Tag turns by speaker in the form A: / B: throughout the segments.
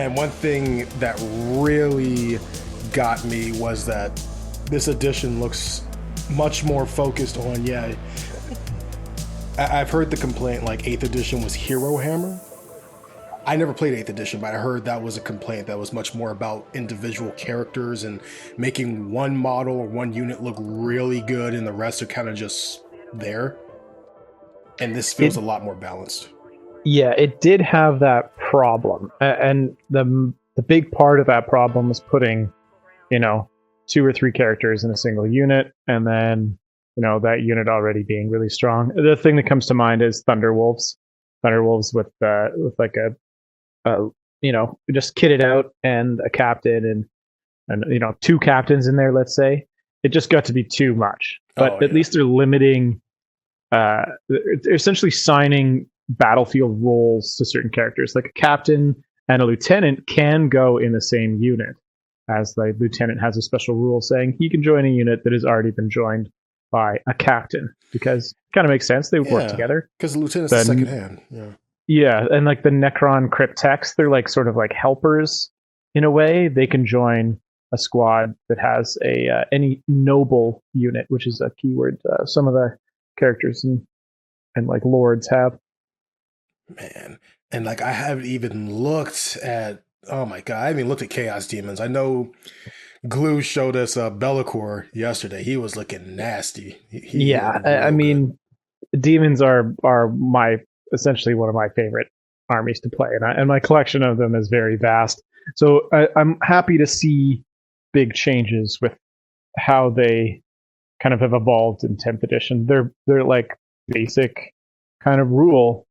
A: Man, one thing that really got me was that this edition looks much more focused on, I've heard the complaint like 8th edition was Hero Hammer. I never played 8th edition, but I heard that was a complaint that was much more about individual characters and making one model or one unit look really good and the rest are kind of just there. And this feels a lot more balanced.
B: Yeah, it did have that problem. And the big part of that problem was putting, 2 or 3 characters in a single unit, and then, that unit already being really strong. The thing that comes to mind is Thunderwolves. Thunderwolves with like a just kitted out and a captain and 2 captains in there, let's say. It just got to be too much. But at least they're limiting, they're essentially signing battlefield roles to certain characters. Like a captain and a lieutenant can go in the same unit, as the lieutenant has a special rule saying he can join a unit that has already been joined by a captain, because it kind of makes sense. They work together.
A: Because the lieutenant's the second hand.
B: Yeah, and like the Necron Cryptex, they're like sort of like helpers in a way. They can join a squad that has any noble unit, which is a keyword some of the characters and like lords have.
A: Man, and like I haven't even looked at. Oh my god, I haven't even looked at Chaos Demons. I know Glue showed us Be'lakor yesterday. He was looking nasty.
B: I mean, demons are essentially one of my favorite armies to play, and my collection of them is very vast. So I'm happy to see big changes with how they kind of have evolved in 10th edition. They're like basic kind of rule.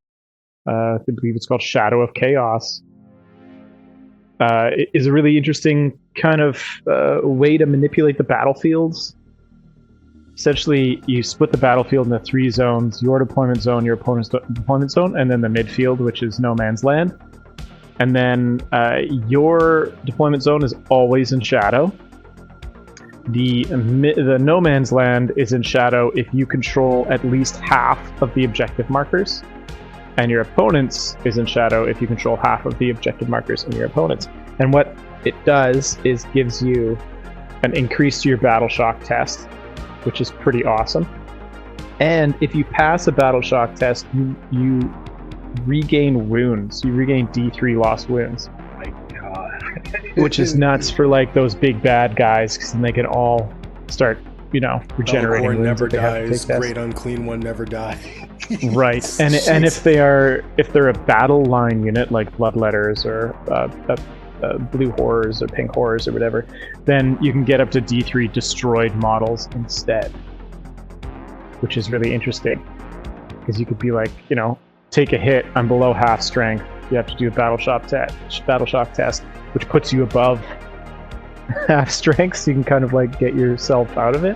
B: I believe it's called Shadow of Chaos. It is a really interesting kind of way to manipulate the battlefields. Essentially, you split the battlefield into 3 zones: your deployment zone, your opponent's deployment zone, and then the midfield, which is no man's land. And then your deployment zone is always in shadow. The no man's land is in shadow if you control at least half of the objective markers. And your opponent's is in shadow if you control half of the objective markers in your opponent's. And what it does is gives you an increase to your battle shock test, which is pretty awesome. And if you pass a battle shock test, you regain wounds. You regain D3 lost wounds.
A: Oh my god.
B: Which is nuts for like those big bad guys, because then they can all start, regenerating wounds.
A: Never dies. Great Unclean One never dies.
B: Right. And if they're a battle line unit like Bloodletters or Blue Horrors or Pink Horrors or whatever, then you can get up to D3 destroyed models instead, which is really interesting, because you could be like, take a hit, I'm below half strength, you have to do a battle shock test, which puts you above half strength, so you can kind of like get yourself out of it.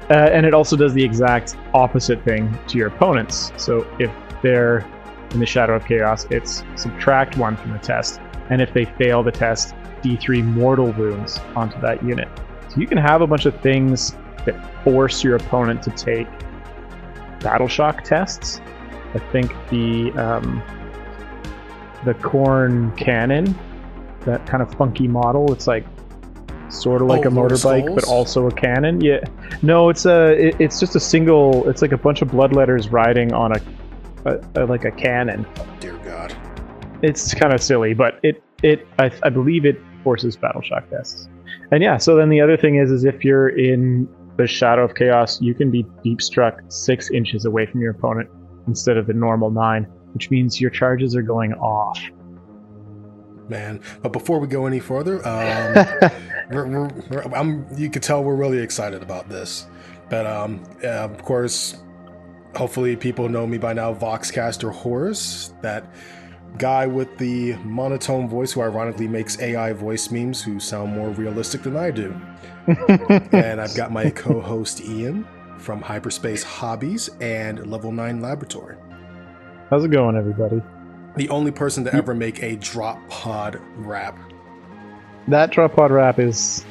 B: And it also does the exact opposite thing to your opponents. So if they're in the Shadow of Chaos, it's subtract 1 from the test. And if they fail the test, D3 mortal wounds onto that unit. So you can have a bunch of things that force your opponent to take battle shock tests. I think the Corn Cannon, that kind of funky model, it's like sort of like a motorbike, but also a cannon. Yeah, no, it's just a single. It's like a bunch of bloodletters riding on a cannon.
A: Oh, dear God,
B: it's kind of silly, but I believe it forces battle shock tests. And yeah, so then the other thing is if you're in the Shadow of Chaos, you can be deep struck 6 inches away from your opponent instead of the normal 9, which means your charges are going off.
A: Man, but before we go any further, you can tell we're really excited about this. But of course, hopefully people know me by now, Voxcaster Horus, that guy with the monotone voice who ironically makes AI voice memes who sound more realistic than I do. And I've got my co-host Ian from Hyperspace Hobbies and Level 9 Laboratory.
B: How's it going, everybody?
A: The only person to ever make a drop pod rap.
B: That drop pod rap is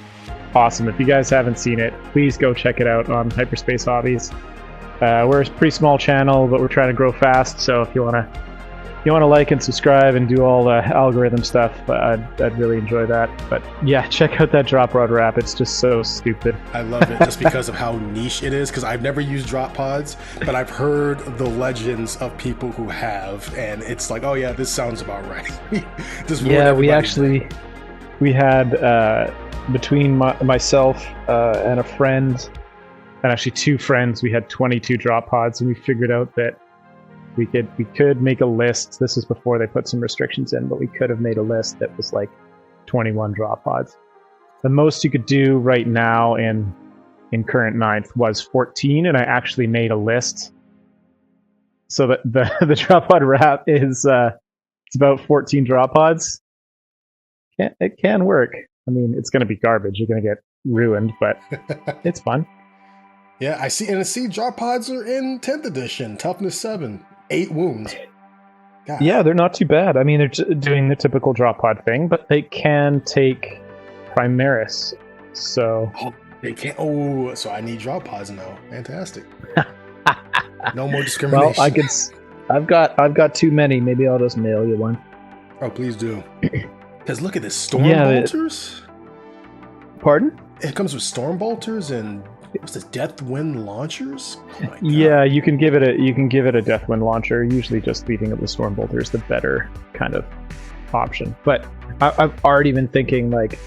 B: awesome. If you guys haven't seen it, please go check it out on Hyperspace Hobbies. We're a pretty small channel, but we're trying to grow fast, so if you want to you want to like and subscribe and do all the algorithm stuff, I'd really enjoy that. But yeah, check out that drop rod wrap. It's just so stupid.
A: I love it just because of how niche it is, because I've never used drop pods, but I've heard the legends of people who have, and it's like, oh yeah, this sounds about right.
B: Yeah, we had between myself and a friend, and actually 2 friends, we had 22 drop pods, and we figured out that we could make a list. This is before they put some restrictions in, but we could have made a list that was like 21 drop pods. The most you could do right now in current 9th was 14, and I actually made a list. So that the drop pod wrap is it's about 14 drop pods. It can work. I mean, it's going to be garbage. You're going to get ruined, but it's fun.
A: Yeah, I see drop pods are in 10th edition, toughness 7. 8 wounds. God.
B: Yeah, they're not too bad. I mean, they're doing the typical drop pod thing, but they can take Primaris. So
A: they can't. Oh, so I need drop pods now. Fantastic. No more discrimination.
B: Well, I've got too many. Maybe I'll just mail you one.
A: Oh, please do. Because look at this, storm bolters.
B: Pardon?
A: It comes with storm bolters and what's this, Deathwind launchers? Oh my God.
B: Yeah, you can give it a Deathwind launcher. Usually, just leaving it with storm bolter is the better kind of option. But I've already been thinking, like,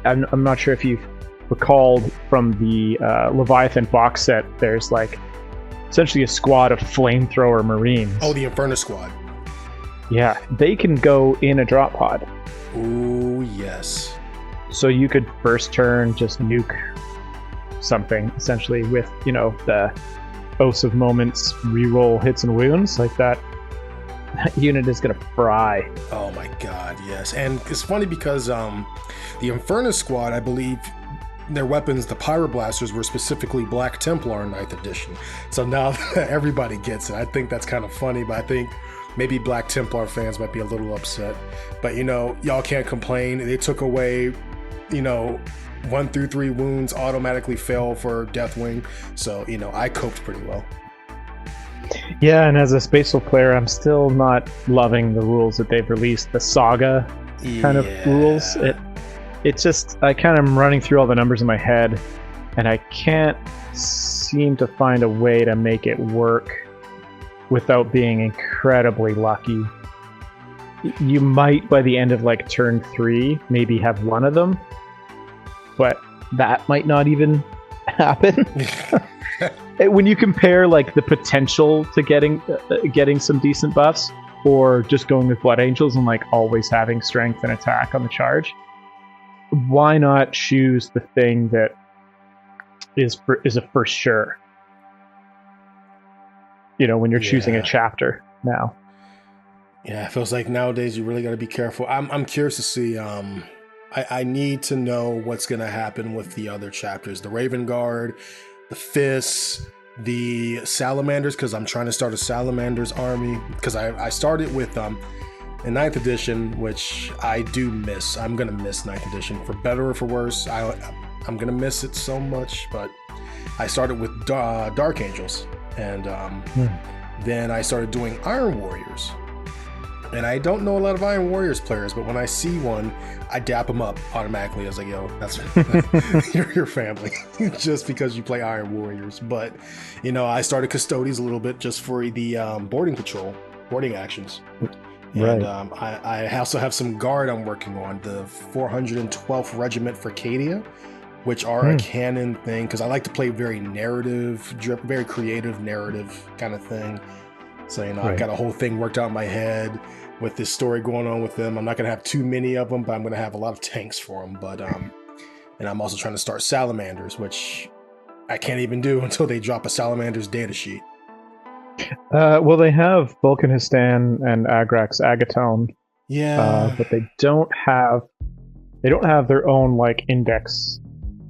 B: I'm not sure if you've recalled from the Leviathan box set. There's like essentially a squad of flamethrower Marines.
A: Oh, the Inferno Squad.
B: Yeah, they can go in a drop pod.
A: Oh yes.
B: So you could first turn just nuke something essentially with, the Oaths of Moments reroll hits and wounds like that. That unit is gonna fry.
A: Oh my God, yes. And it's funny because the Inferno Squad, I believe their weapons, the Pyroblasters, were specifically Black Templar in 9th edition. So now everybody gets it. I think that's kind of funny, but I think maybe Black Templar fans might be a little upset. But y'all can't complain. They took away 1 through 3 wounds automatically fail for Deathwing, so I coped pretty well.
B: Yeah, and as a Space Wolf player, I'm still not loving the rules that they've released. The Saga kind of rules. It's just, I kind of am running through all the numbers in my head, and I can't seem to find a way to make it work without being incredibly lucky. You might, by the end of like turn 3, maybe have one of them, but that might not even happen. When you compare like the potential to getting some decent buffs, or just going with Blood Angels and like always having strength and attack on the charge, why not choose the thing that is a for sure? When you're choosing a chapter now.
A: Yeah, it feels like nowadays you really got to be careful. I'm curious to see. I need to know what's going to happen with the other chapters, the Raven Guard, the Fists, the Salamanders, because I'm trying to start a Salamanders army. Because I started with in 9th edition, which I do miss. I'm going to miss 9th edition for better or for worse. I'm going to miss it so much. But I started with Dark Angels, and then I started doing Iron Warriors. And I don't know a lot of Iron Warriors players, but when I see one, I dap them up automatically. I was like, yo, that's you're your family just because you play Iron Warriors. But, I started Custodes a little bit just for the boarding actions.
B: Right.
A: And I also have some Guard I'm working on, the 412th Regiment for Cadia, which are a canon thing, because I like to play very very creative narrative kind of thing. So, I've got a whole thing worked out in my head with this story going on with them. I'm not going to have too many of them, but I'm going to have a lot of tanks for them. But, and I'm also trying to start Salamanders, which I can't even do until they drop a Salamanders data sheet.
B: Well, they have Vulcanistan and Agrax Agatone.
A: Yeah.
B: But they don't have their own, like, index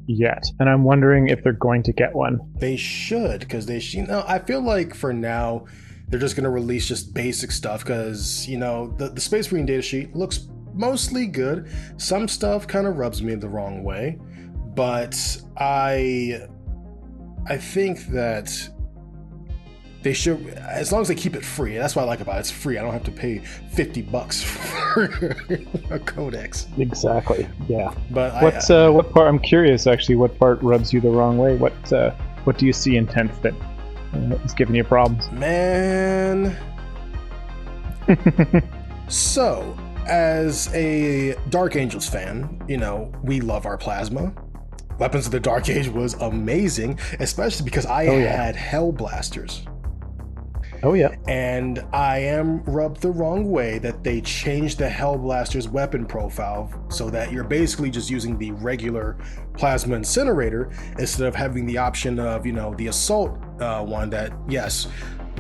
B: yet. And I'm wondering if they're going to get one.
A: They should, because I feel like for now, they're just going to release just basic stuff because, the Space Marine datasheet looks mostly good. Some stuff kind of rubs me the wrong way, but I think that They should, as long as they keep it free. That's what I like about it. It's free. I don't have to pay $50 for a codex.
B: Exactly. Yeah.
A: But
B: what part? I'm curious, actually. What part rubs you the wrong way? What do you see in 10th that is giving you problems?
A: Man. So, as a Dark Angels fan, we love our plasma. Weapons of the Dark Age was amazing, especially because I had Hell Blasters.
B: Oh yeah.
A: And I am rubbed the wrong way that they changed the Hell Blasters weapon profile so that you're basically just using the regular plasma incinerator instead of having the option of, the assault one that, yes,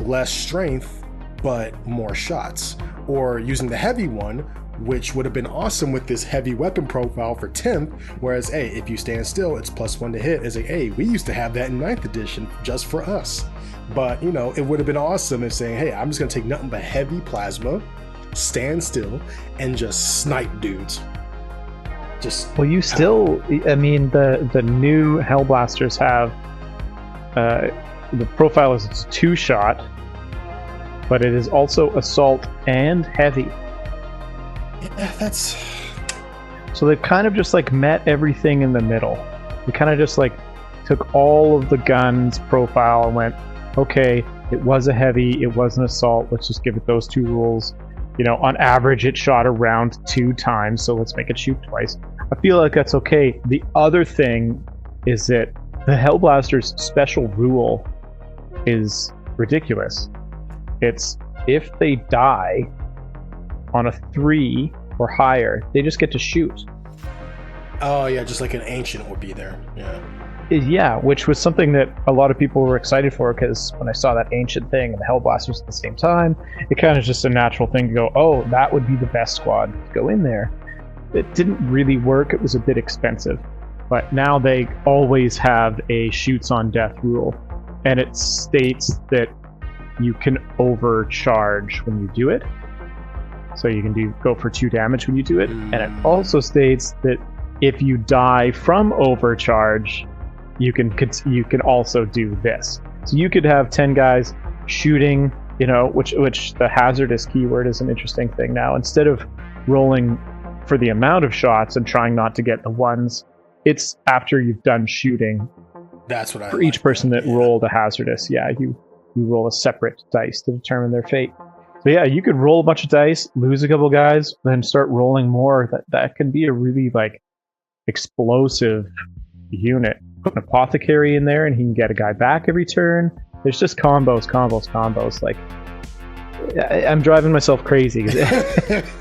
A: less strength, but more shots. Or using the heavy one, which would have been awesome with this heavy weapon profile for 10th, whereas, hey, if you stand still, it's +1 to hit. It's like, hey, we used to have that in 9th edition just for us. But, it would have been awesome if saying, hey, I'm just going to take nothing but heavy plasma, stand still, and just snipe dudes.
B: Well, you still, I mean, the new Hellblasters have, the profile is 2-shot, but it is also assault and heavy.
A: Yeah, that's...
B: So they've kind of just met everything in the middle. They kind of just took all of the guns profile and went, okay, it was a heavy, it was an assault, let's just give it those 2 rules. On average it shot around 2 times, so let's make it shoot twice. I feel like that's okay. The other thing is that the Hellblaster's special rule is ridiculous. It's if they die on a 3 or higher, they just get to shoot.
A: Oh yeah, just like an ancient would be there.
B: Yeah, which was something that a lot of people were excited for, because when I saw that ancient thing and the Hellblasters at the same time, it kind of just a natural thing to go, oh, that would be the best squad to go in there. It didn't really work. It was a bit expensive. But now they always have a shoots on death rule, and it states that you can overcharge when you do it. So you can go for 2 damage when you do it. And it also states that if you die from overcharge, you can also do this. So you could have 10 guys shooting, which the hazardous keyword is an interesting thing now. Instead of rolling for the amount of shots and trying not to get the ones, it's after you've done shooting.
A: That's what I
B: for each person that rolled a hazardous. Yeah, you roll a separate dice to determine their fate. So yeah, you could roll a bunch of dice, lose a couple guys, then start rolling more. That can be a really explosive unit. Put an apothecary in there and he can get a guy back every turn. There's just combos. I'm driving myself crazy.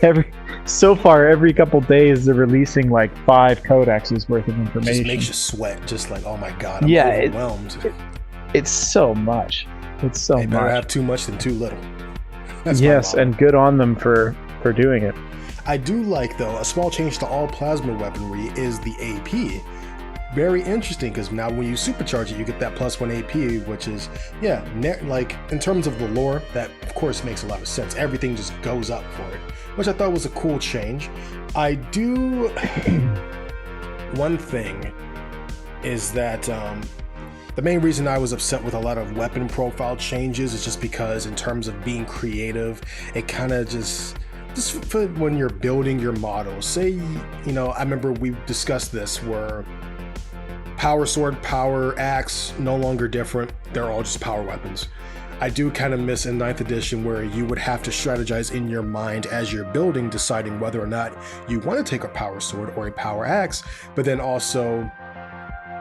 B: every couple days they're releasing 5 codexes worth of information.
A: It just makes you sweat. Just oh my god, I'm overwhelmed.
B: It's so much. It's so much.
A: They better have too much than too little.
B: Yes, and good on them for doing it.
A: I do like, though, a small change to all plasma weaponry is the AP. Very interesting, because now when you supercharge it, you get that +1 AP, which is, in terms of the lore, that of course makes a lot of sense. Everything just goes up for it, which I thought was a cool change. I do... One thing is that the main reason I was upset with a lot of weapon profile changes is just because in terms of being creative, it kind of just for when you're building your models, say, I remember we discussed this where power sword, power axe, no longer different. They're all just power weapons. I do kind of miss in 9th edition where you would have to strategize in your mind as you're building, deciding whether or not you want to take a power sword or a power axe, but then also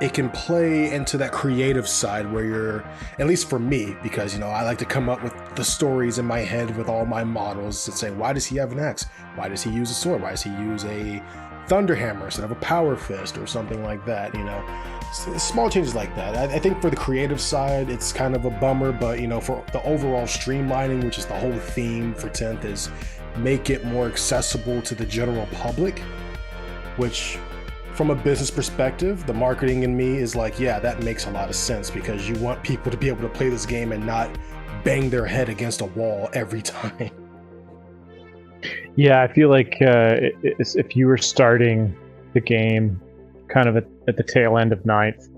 A: it can play into that creative side where you're, at least for me, because, I like to come up with the stories in my head with all my models and say, why does he have an axe? Why does he use a sword? Why does he use a thunder hammer instead of a power fist or something like that? Small changes like that. I think for the creative side, it's kind of a bummer, but, for the overall streamlining, which is the whole theme for 10th, is make it more accessible to the general public, which... From a business perspective, the marketing in me is that makes a lot of sense, because you want people to be able to play this game and not bang their head against a wall every time.
B: Yeah, I feel like if you were starting the game kind of at the tail end of 9th,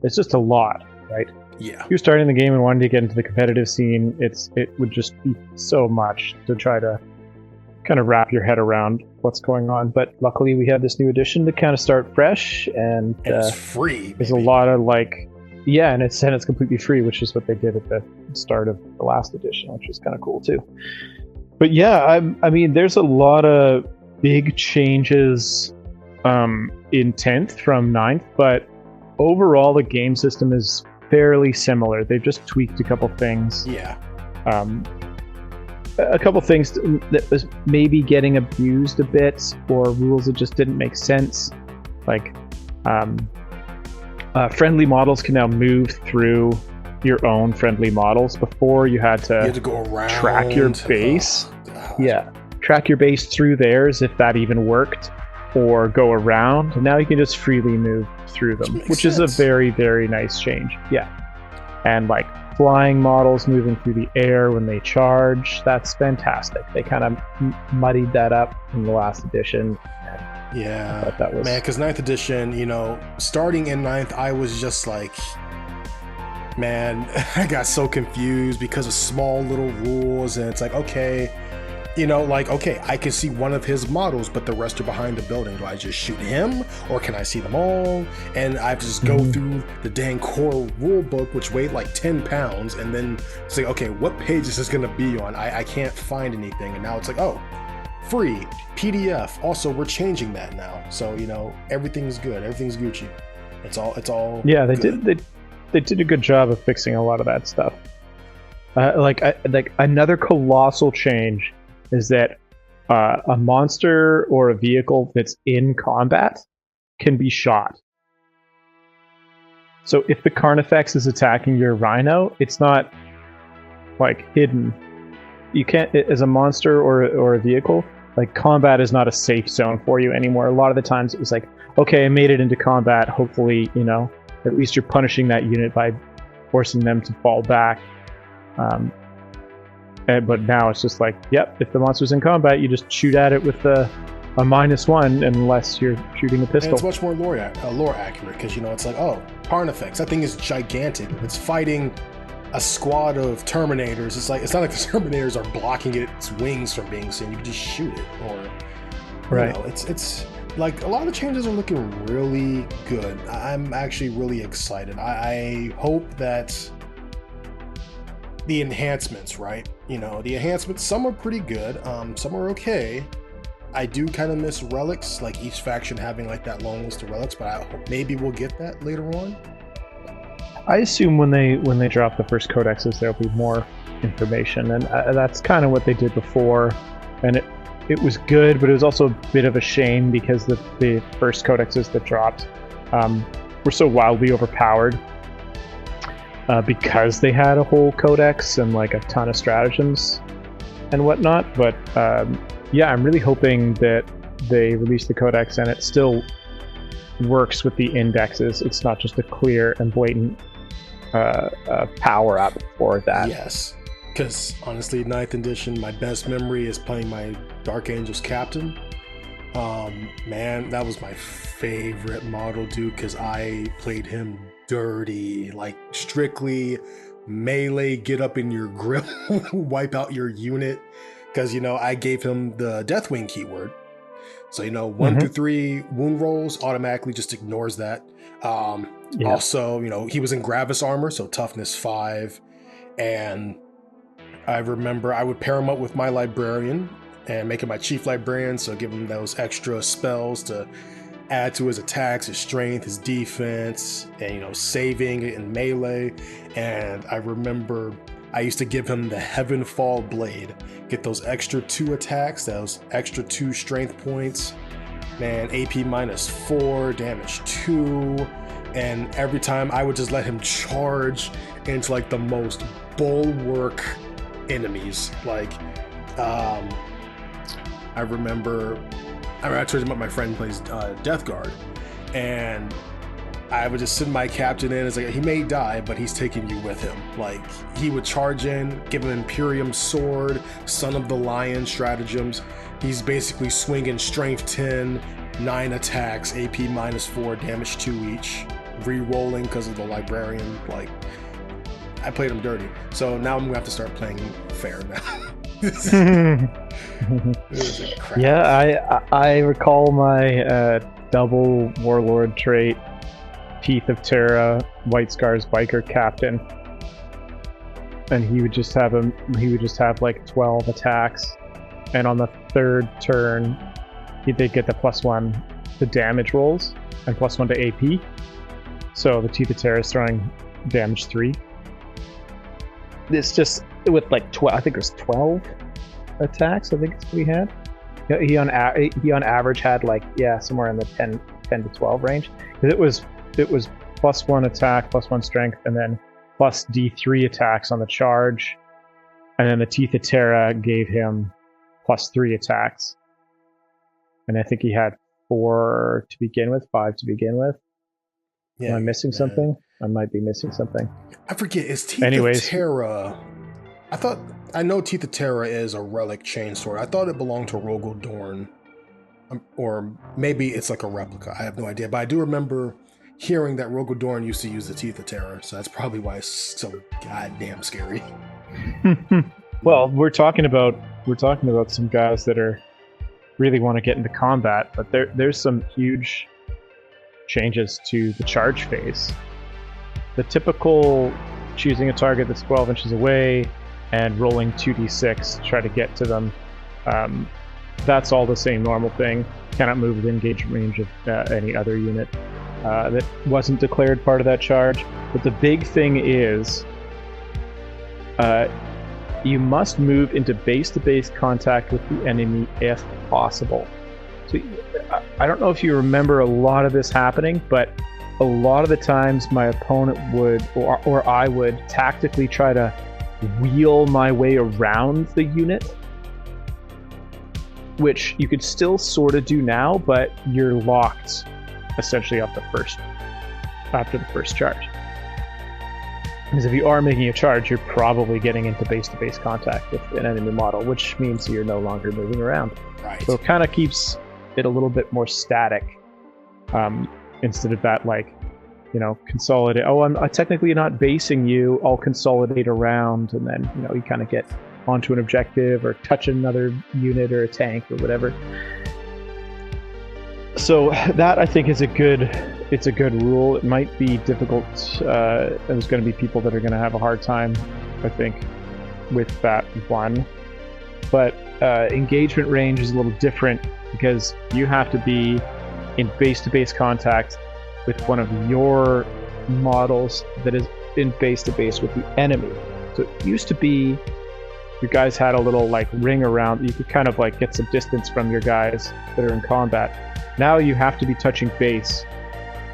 B: it's just a lot, right?
A: Yeah.
B: If you're starting the game and wanting to get into the competitive scene, it would just be so much to try to kind of wrap your head around what's going on. But luckily we have this new edition to kind of start fresh, and
A: it's free.
B: There's a lot of and it's completely free, which is what they did at the start of the last edition, which is kind of cool too. But yeah, I mean, there's a lot of big changes in 10th from 9th, but overall the game system is fairly similar. They've just tweaked a couple things.
A: Yeah.
B: A couple things that was maybe getting abused a bit, or rules that just didn't make sense. Like, friendly models can now move through your own friendly models. Before you had to
A: go around,
B: track your base. Track your base through theirs if that even worked, or go around. Now you can just freely move through them, which is a very, very nice change. Yeah. And like flying models moving through the air when they charge, that's fantastic. They kind of muddied that up in the last edition.
A: Yeah,
B: that was...
A: man, because 9th edition, starting in 9th, I was just like, man, I got so confused because of small little rules, and it's like, okay, I can see one of his models, but the rest are behind the building. Do I just shoot him, or can I see them all? And I just go through the dang core rule book, which weighed like 10 pounds, and then say, okay, what page is this going to be on? I can't find anything, and now it's like, oh, free PDF. Also, we're changing that now, so everything's good, everything's Gucci. It's all.
B: Yeah, they did a good job of fixing a lot of that stuff. Like another colossal change is that a monster or a vehicle that's in combat can be shot. So if the Carnifex is attacking your Rhino, it's not like hidden. You can't, as a monster or a vehicle, like combat is not a safe zone for you anymore. A lot of the times it was like, okay, I made it into combat. Hopefully, at least you're punishing that unit by forcing them to fall back. But now it's just like, yep, if the monster's in combat, you just shoot at it with a -1 unless you're shooting a pistol.
A: And it's much more lore accurate, because it's like, oh, Carnifex, that thing is gigantic. It's fighting a squad of Terminators. It's not like the Terminators are blocking its wings from being seen. You can just shoot it, or
B: right.
A: It's like a lot of the changes are looking really good. I'm actually really excited. I hope that the enhancements, right? The enhancements, some are pretty good, some are okay. I do kind of miss relics, like each faction having like that long list of relics, but I hope maybe we'll get that later on.
B: I assume when they drop the first codexes, there'll be more information, and that's kind of what they did before, and it was good, but it was also a bit of a shame because the first codexes that dropped were so wildly overpowered. Because they had a whole codex and like a ton of stratagems and whatnot. But I'm really hoping that they release the codex and it still works with the indexes. It's not just a clear and blatant power up for that.
A: Yes, because honestly, 9th edition, my best memory is playing my Dark Angels captain. Man, that was my favorite model, dude, because I played him dirty, like strictly melee, get up in your grill, wipe out your unit, because I gave him the Deathwing keyword, so 1 through 3 wound rolls automatically just ignores that. Also, he was in Gravis armor, so toughness 5, and I remember I would pair him up with my librarian and make him my chief librarian, so give him those extra spells to add to his attacks, his strength, his defense, and saving in melee. And I remember I used to give him the Heavenfall Blade, get those extra 2 attacks, those extra 2 strength points, man, AP -4, damage 2, and every time I would just let him charge into like the most bulwark enemies. Like I remember I told him about my friend plays Death Guard, and I would just send my captain in. It's like, he may die, but he's taking you with him. Like, he would charge in, give him Imperium Sword, Son of the Lion stratagems. He's basically swinging strength 10, 9 attacks, AP -4, damage 2 each, re-rolling because of the librarian. Like, I played them dirty. So now I'm gonna have to start playing fair now. This is a crap.
B: Yeah, I recall my double warlord trait, Teeth of Terra, White Scars biker captain, and he would just have like 12 attacks, and on the third turn they'd get the +1 to damage rolls and +1 to AP. So the Teeth of Terra is throwing damage 3. It's just with like 12. I think it was 12 attacks. I think it's what he had. He on average had like somewhere in the 10 to 12 range. Because it was +1 attack, +1 strength, and then plus D3 attacks on the charge, and then the Teeth of Terra gave him +3 attacks. And I think he had 4 to begin with, 5 to begin with. Yeah, am I missing something? I might be missing something.
A: I forget. Is Teeth of Terra... I know Teeth of Terra is a relic chainsword. I thought it belonged to Rogel Dorn. Or maybe it's like a replica. I have no idea. But I do remember hearing that Rogel Dorn used to use the Teeth of Terra. So that's probably why it's so goddamn scary.
B: Well, we're talking about some guys that are really want to get into combat, but there's some huge changes to the charge phase. The typical choosing a target that's 12 inches away and rolling 2d6 to try to get to them, that's all the same normal thing. Cannot move within engagement range of any other unit that wasn't declared part of that charge. But the big thing is you must move into base-to-base contact with the enemy if possible. So I don't know if you remember a lot of this happening, but a lot of the times my opponent would, or I would, tactically try to wheel my way around the unit, which you could still sort of do now, but you're locked essentially after the first charge. Because if you are making a charge, you're probably getting into base-to-base contact with an enemy model, which means you're no longer moving around.
A: Right.
B: So it kind of keeps it a little bit more static, instead of that, like, consolidate. Oh, I'm technically not basing you. I'll consolidate around, and then you kind of get onto an objective or touch another unit or a tank or whatever. So that, I think, is a good rule. It might be difficult. There's going to be people that are going to have a hard time, I think, with that one. But engagement range is a little different because you have to be in base-to-base contact with one of your models that is in base-to-base with the enemy. So it used to be your guys had a little like ring around. You could kind of like get some distance from your guys that are in combat. Now you have to be touching base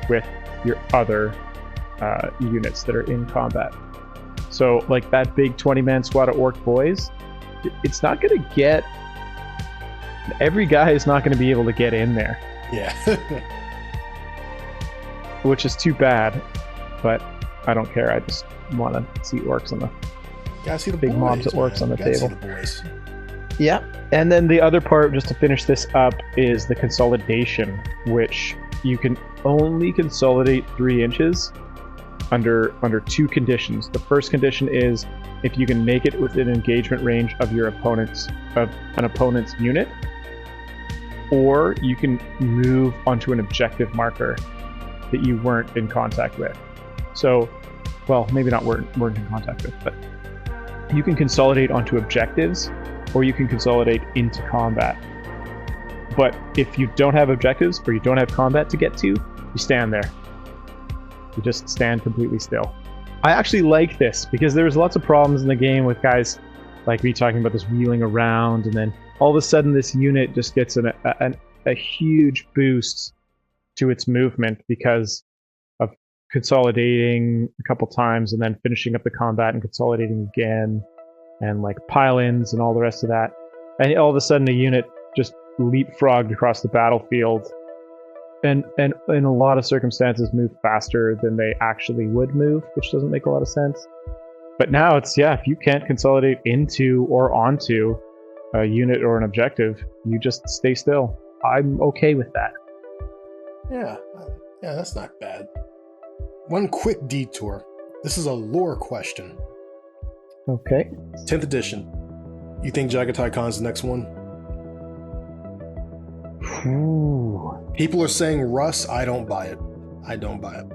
B: with your other units that are in combat. So like that big 20-man squad of orc boys, it's not going to get... Every guy is not going to be able to get in there.
A: Yeah.
B: Which is too bad, but I don't care. I just want to see orcs on the
A: big
B: mobs of orcs on the table.
A: See the boys.
B: Yeah, and then the other part, just to finish this up, is the consolidation, which you can only consolidate 3 inches under 2 conditions. The first condition is if you can make it within engagement range of an opponent's unit, or you can move onto an objective marker that you weren't in contact with. So, well, maybe not weren't in contact with, but you can consolidate onto objectives, or you can consolidate into combat. But if you don't have objectives, or you don't have combat to get to, you stand there. You just stand completely still. I actually like this, because there was lots of problems in the game with guys like me talking about this wheeling around, and then all of a sudden this unit just gets a huge boost to its movement because of consolidating a couple times and then finishing up the combat and consolidating again, and like pile-ins and all the rest of that. And all of a sudden the unit just leapfrogged across the battlefield, and in a lot of circumstances move faster than they actually would move, which doesn't make a lot of sense. But now it's, if you can't consolidate into or onto a unit or an objective, you just stay still. I'm okay with that.
A: Yeah, that's not bad. One quick detour. This is a lore question.
B: Okay.
A: 10th edition. You think Jagatai Khan's the next one?
B: Ooh.
A: People are saying Russ. I don't buy it. I don't buy it.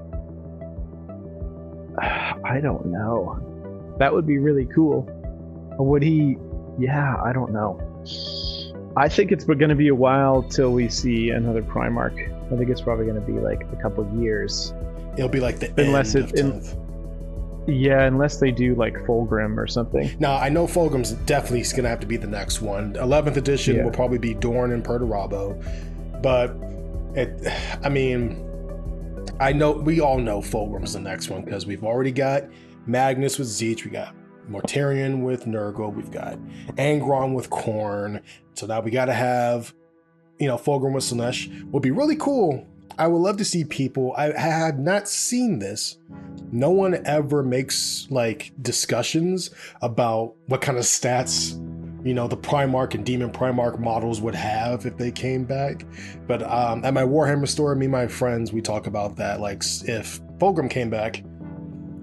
B: I don't know. That would be really cool. Would he? Yeah, I don't know. I think it's going to be a while till we see another Primarch. I think it's probably going to be like a couple years.
A: It'll be like the end of 10th.
B: Yeah, unless they do like Fulgrim or something.
A: Now, I know Fulgrim's definitely going to have to be the next one. 11th edition will probably be Dorn and Perturabo. But, I know, we all know Fulgrim's the next one because we've already got Magnus with Zeech, we got Mortarion with Nurgle, we've got Angron with Khorne. So now we got to have, Fulgrim with Slaanesh. Would be really cool. I would love to see people. I have not seen this. No one ever makes like discussions about what kind of stats, the Primarch and Demon Primarch models would have if they came back. But at my Warhammer store, me and my friends, we talk about that. Like if Fulgrim came back,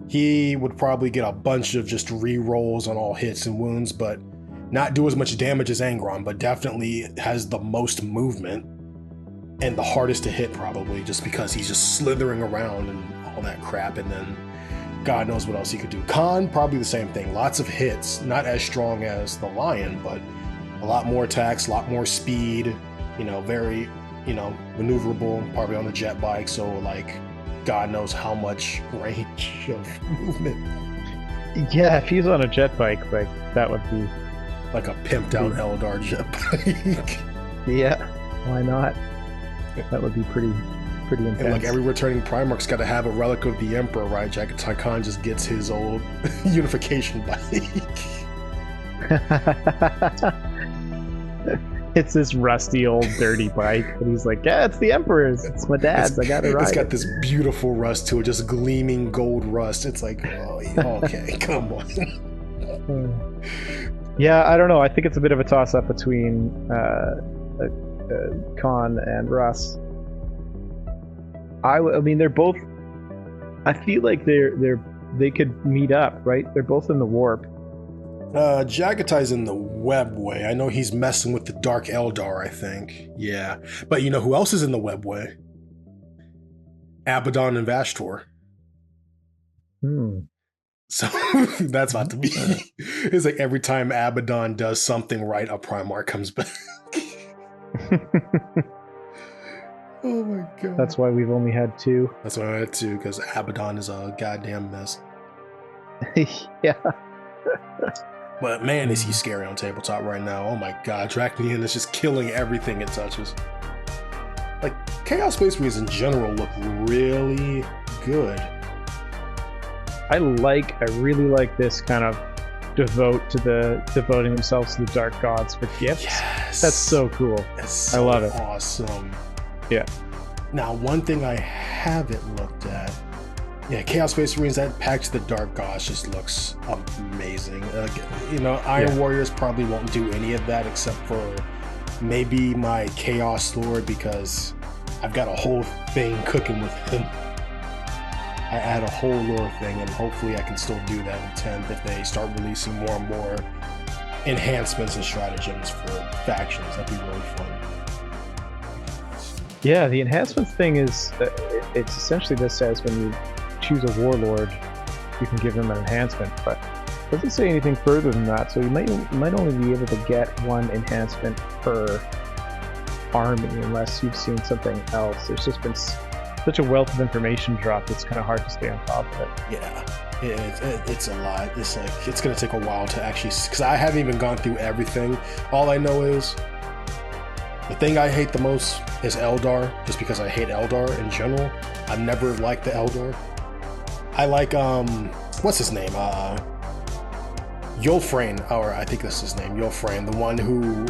A: he would probably get a bunch of just re-rolls on all hits and wounds, but not do as much damage as Angron, but definitely has the most movement and the hardest to hit probably, just because he's just slithering around and all that crap. And then God knows what else he could do. Khan, probably the same thing. Lots of hits, not as strong as the Lion, but a lot more attacks, a lot more speed, very, maneuverable, probably on the jet bike. So like, God knows how much range of movement.
B: Yeah, if he's on a jet bike, like that would be
A: like a pimped out Eldar jet bike.
B: Yeah, why not? That would be pretty intense.
A: And like every returning Primarch's got to have a relic of the Emperor, right? Jagatai Khan just gets his old unification bike.
B: It's this rusty old dirty bike, and he's like, "Yeah, it's the Emperor's. It's my dad's. I got to ride."
A: It's got this beautiful rust to it, just gleaming gold rust. It's like, oh, okay, come on.
B: Yeah, I don't know. I think it's a bit of a toss-up between Khan and Russ. I mean, they're both. I feel like they could meet up, right? They're both in the warp.
A: Jagatai's in the webway. I know he's messing with the Dark Eldar, I think. Yeah. But you know who else is in the webway? Abaddon and Vashtor. So that's about to be. It's like every time Abaddon does something right, a Primarch comes back. Oh my god.
B: That's why we've only had two.
A: That's why I had two, because Abaddon is a goddamn mess.
B: Yeah.
A: But man, is he scary on tabletop right now. Oh my god, Draconian is just killing everything it touches. Like, Chaos Space Marines in general look really good.
B: I really like this kind of devoting themselves to the Dark Gods for gifts.
A: Yes.
B: That's so cool.
A: That's so
B: I love it.
A: Awesome.
B: Yeah. Now,
A: one thing I haven't looked at. Yeah, Chaos Space Marines, that pack to the Dark Gods just looks amazing. Iron Warriors probably won't do any of that except for maybe my Chaos Lord, because I've got a whole thing cooking with him. I add a whole lore thing, and hopefully I can still do that in 10th if they start releasing more and more enhancements and stratagems for factions. That'd be really fun.
B: Yeah, the enhancements thing is, it's essentially this says when you choose a warlord, you can give them an enhancement, but it doesn't say anything further than that, so you might only be able to get one enhancement per army unless you've seen something else. There's just been such a wealth of information dropped, it's kind of hard to stay on top of it.
A: Yeah, it's a lot. It's like, it's going to take a while to actually, because I haven't even gone through everything. All I know is the thing I hate the most is Eldar, just because I hate Eldar in general. I've never liked the Eldar. I like, what's his name? Yulfrane, or I think that's his name, Yulfrane, the one who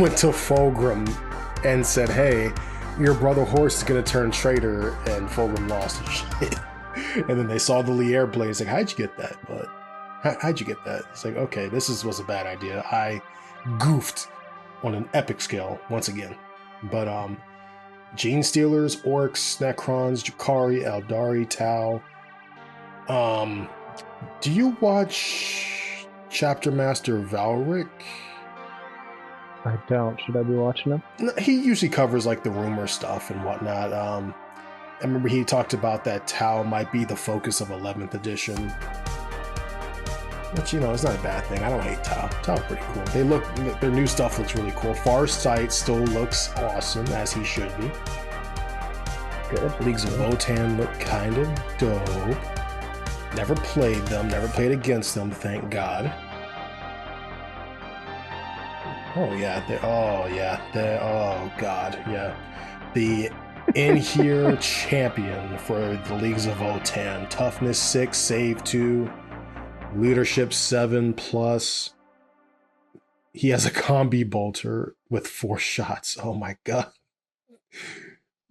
A: went to Fulgrim and said, hey, your brother Horse is going to turn traitor, and Fulgrim lost and shit. And then they saw the Lier blade. It's like, how'd you get that? But how'd you get that? It's like, okay, was a bad idea. I goofed on an epic scale once again. But Gene Stealers, Orcs, Necrons, Jakari, Eldari, Tau, Do you watch Chapter Master Valric?
B: I don't. Should I be watching him?
A: No, he usually covers like the rumor stuff and whatnot. I remember he talked about that Tau might be the focus of 11th edition. Which, it's not a bad thing. I don't hate Tau. Tau's pretty cool. Their new stuff looks really cool. Farsight still looks awesome, as he should be.
B: Good.
A: Leagues of Votann look kind of dope. Never played them, never played against them, thank God. Oh God, yeah. The in here champion for the Leagues of Votann. Toughness 6, save 2, leadership 7+. He has a combi bolter with 4 shots. Oh my God.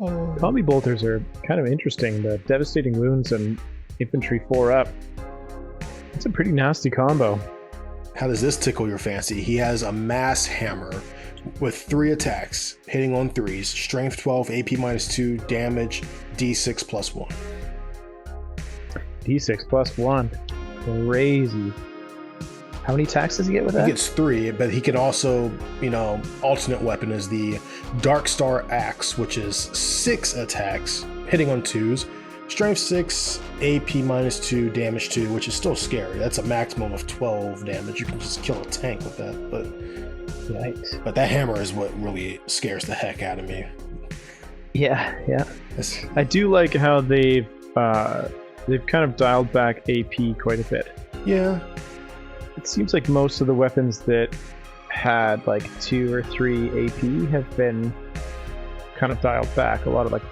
B: Combi bolters are kind of interesting. The devastating wounds and infantry 4 up. It's a pretty nasty combo.
A: How does this tickle your fancy? He has a mass hammer with 3 attacks, hitting on 3s, strength 12, AP -2, damage, D6 +1.
B: D6 +1. Crazy. How many attacks does he get with that?
A: He gets 3, but he can also, alternate weapon is the Dark Star Axe, which is 6 attacks, hitting on 2s, strength 6, AP -2, damage 2, which is still scary. That's a maximum of 12 damage. You can just kill a tank with that, but
B: yikes.
A: But that hammer is what really scares the heck out of me.
B: Yeah. I do like how they've kind of dialed back AP quite a bit.
A: Yeah.
B: It seems like most of the weapons that had like 2 or 3 AP have been kind of dialed back. A lot of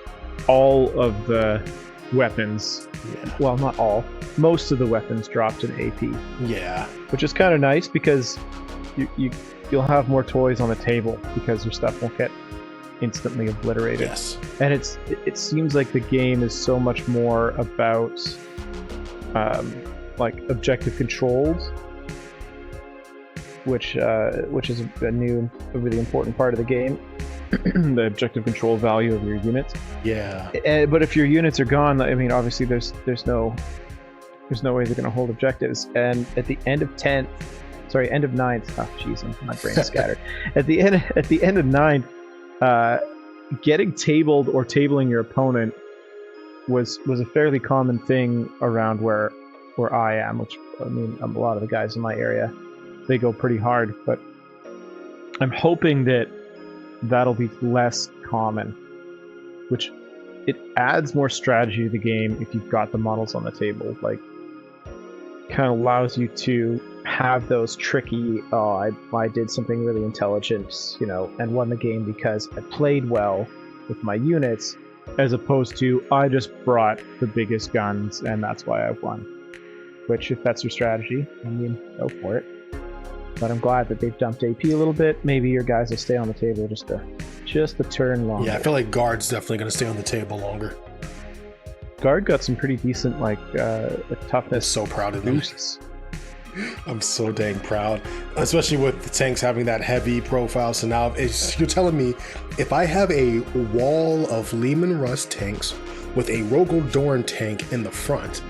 B: all of the weapons, well, not all, most of the weapons dropped an AP.
A: Yeah.
B: Which is kind of nice because you'll have more toys on the table because your stuff won't get instantly obliterated.
A: Yes.
B: And it seems like the game is so much more about objective controls, which is a really important part of the game. The objective control value of your units.
A: Yeah.
B: But if your units are gone, I mean, obviously there's no way they're going to hold objectives. And at the end of 9th, oh jeez, my brain is scattered. At the end of 9th, getting tabled or tabling your opponent was a fairly common thing around where I am, which, I mean, a lot of the guys in my area, they go pretty hard, but I'm hoping that'll be less common, which it adds more strategy to the game if you've got the models on the table. Kind of allows you to have those tricky, I did something really intelligent, and won the game because I played well with my units, as opposed to I just brought the biggest guns and that's why I won. Which, if that's your strategy, I mean, go for it. But I'm glad that they've dumped AP a little bit. Maybe your guys will stay on the table just a turn longer.
A: Yeah, I feel like Guard's definitely going to stay on the table longer.
B: Guard got some pretty decent toughness.
A: I'm so proud of them.
B: Boosts.
A: I'm so dang proud, especially with the tanks having that heavy profile. So now you're telling me if I have a wall of Lehman Russ tanks with a Rogel Dorn tank in the front,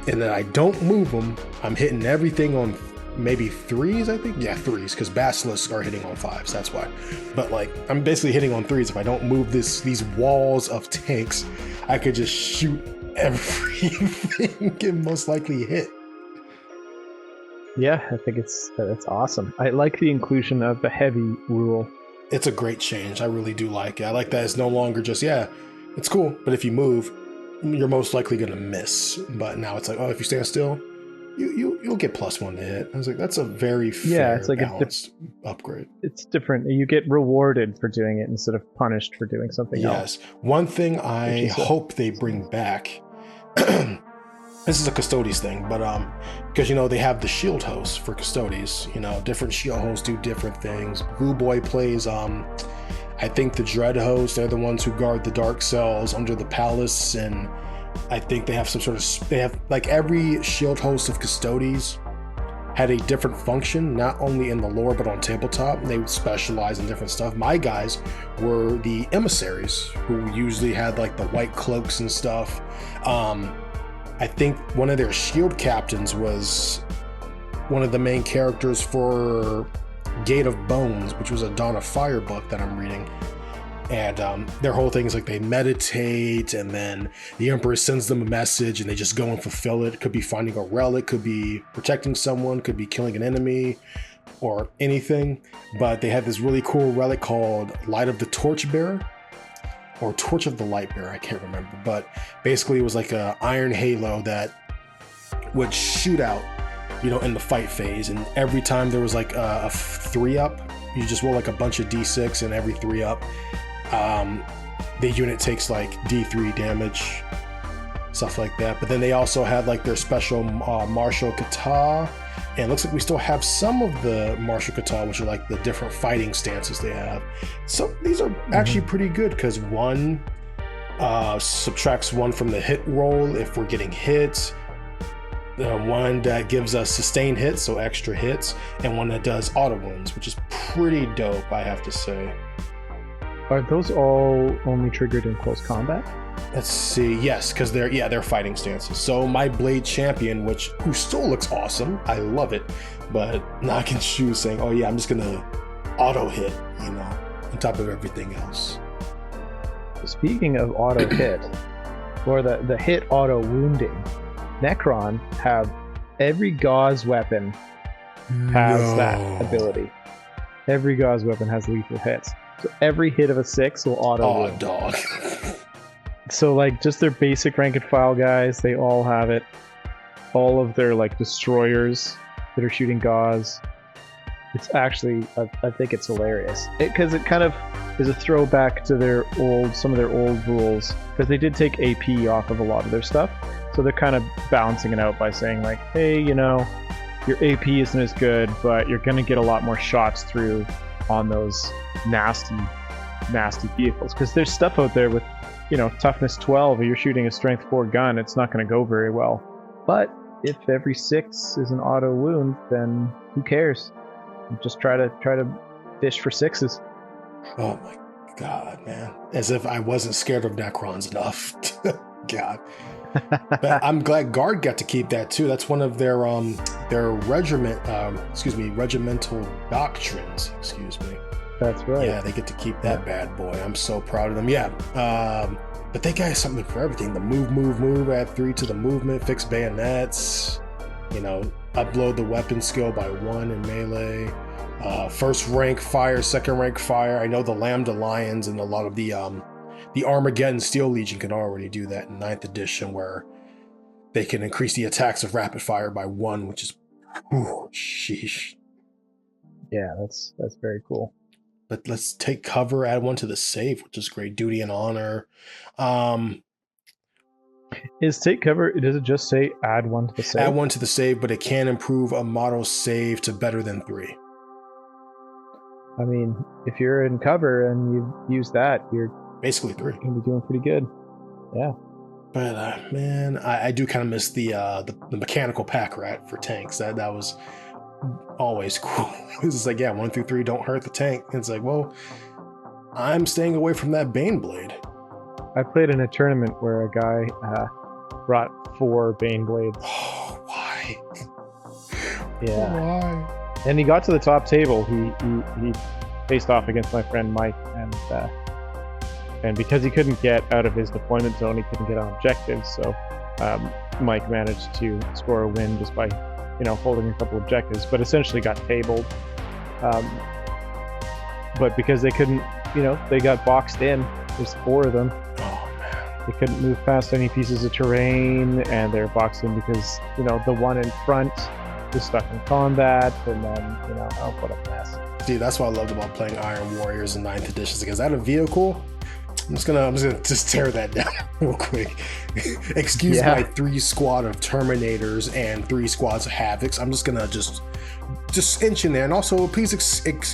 A: and then I don't move them, I'm hitting everything on maybe 3s, I think? Yeah, 3s, because Basilisks are hitting on 5s, that's why. But I'm basically hitting on 3s. If I don't move these walls of tanks, I could just shoot everything and most likely hit.
B: Yeah, I think that's awesome. I like the inclusion of the heavy rule.
A: It's a great change. I really do like it. I like that it's no longer just, it's cool, but if you move, you're most likely going to miss. But now it's if you stand still, you'll get +1 to hit. I was like, that's a very fair,
B: it's like
A: balanced upgrade.
B: It's different. You get rewarded for doing it instead of punished for doing something else.
A: Yes. One thing I hope they bring back, this is a Custodes thing, but because they have the shield hosts for Custodes. Different shield hosts do different things. Blue Boy plays I think the Dread host. They're the ones who guard the dark cells under the palace, and I think they have they have every shield host of Custodes had a different function, not only in the lore but on tabletop. They would specialize in different stuff. My guys were the emissaries, who usually had the white cloaks and stuff. I think one of their shield captains was one of the main characters for Gate of Bones, which was a Dawn of Fire book that I'm reading. And their whole thing is like they meditate, and then the Emperor sends them a message and they just go and fulfill it. It could be finding a relic, could be protecting someone, could be killing an enemy, or anything. But they had this really cool relic called Light of the Torchbearer, or Torch of the Lightbearer, I can't remember. But basically it was like a iron halo that would shoot out, you know, in the fight phase. And every time there was like a 3-up, you just roll like a bunch of d6, and every 3-up, the unit takes like d3 damage, stuff like that. But then they also had like their special martial kata, and it looks like we still have some of the martial kata, which are like the different fighting stances they have. So these are actually pretty good, because one subtracts 1 from the hit roll if we're getting hit, one that gives us sustained hits, so extra hits, and one that does auto wounds, which is pretty dope, I have to say.
B: Are those all only triggered in close combat?
A: Let's see. Yes, because they're fighting stances. So my Blade Champion, who still looks awesome, I love it, but Nock and Shoe saying, "Oh yeah, I'm just gonna auto hit," you know, on top of everything else.
B: Speaking of auto hit, or the hit auto wounding, Necron have every Gauze weapon has that ability. Every Gauze weapon has lethal hits. So every hit of a 6 will auto wound.
A: Dog.
B: So like just their basic rank and file guys, they all have it. All of their like destroyers that are shooting Gauze. It's actually, I think it's hilarious. Because it kind of is a throwback to some of their old rules. Because they did take AP off of a lot of their stuff. So they're kind of balancing it out by saying like, hey, you know, your AP isn't as good, but you're going to get a lot more shots through on those nasty vehicles. Because there's stuff out there with, you know, toughness 12, or you're shooting a strength 4 gun, it's not going to go very well. But if every 6 is an auto wound, then who cares? Just try to fish for 6s.
A: Oh my god, man! As if I wasn't scared of Necrons enough. God. But I'm glad Guard got to keep that too. That's one of their regimental doctrines. Excuse me.
B: That's right.
A: Yeah, they get to keep that bad boy. I'm so proud of them. Yeah. But they got something for everything. The move, add 3 to the movement, fix bayonets, you know, upload the weapon skill by 1 in melee. First rank fire, second rank fire. I know the Lambda Lions and a lot of the Armageddon Steel Legion can already do that in 9th edition, where they can increase the attacks of rapid fire by 1, which is, sheesh.
B: Yeah, that's very cool.
A: But let's take cover, add 1 to the save, which is great. Duty and honor.
B: Is take cover, does it just say add 1 to the save?
A: Add 1 to the save, but it can improve a model save to better than 3.
B: I mean, if you're in cover and you use that, you're
A: basically 3.
B: You're going to be doing pretty good. Yeah.
A: But man, I do kind of miss the mechanical pack rat for tanks. That was always cool. It's just like, yeah, 1 through 3 don't hurt the tank. And it's like, well, I'm staying away from that Bane Blade.
B: I played in a tournament where a guy brought 4 Bane Blades.
A: Oh, why?
B: Yeah.
A: Why?
B: And he got to the top table. He faced off against my friend Mike, and because he couldn't get out of his deployment zone, he couldn't get on objectives. So Mike managed to score a win just by, you know, holding a couple objectives, but essentially got tabled. But because they couldn't, you know, they got boxed in. There's 4 of them.
A: Oh man!
B: They couldn't move past any pieces of terrain, and they're boxed in because, you know, the one in front was stuck in combat, and then, you know, oh, what a mess.
A: Dude, that's what I loved about playing Iron Warriors in 9th edition. Because that a vehicle? I'm just gonna just tear that down real quick. Excuse my 3 squad of Terminators and 3 squads of Havocs. I'm just gonna just inch in there. And also, please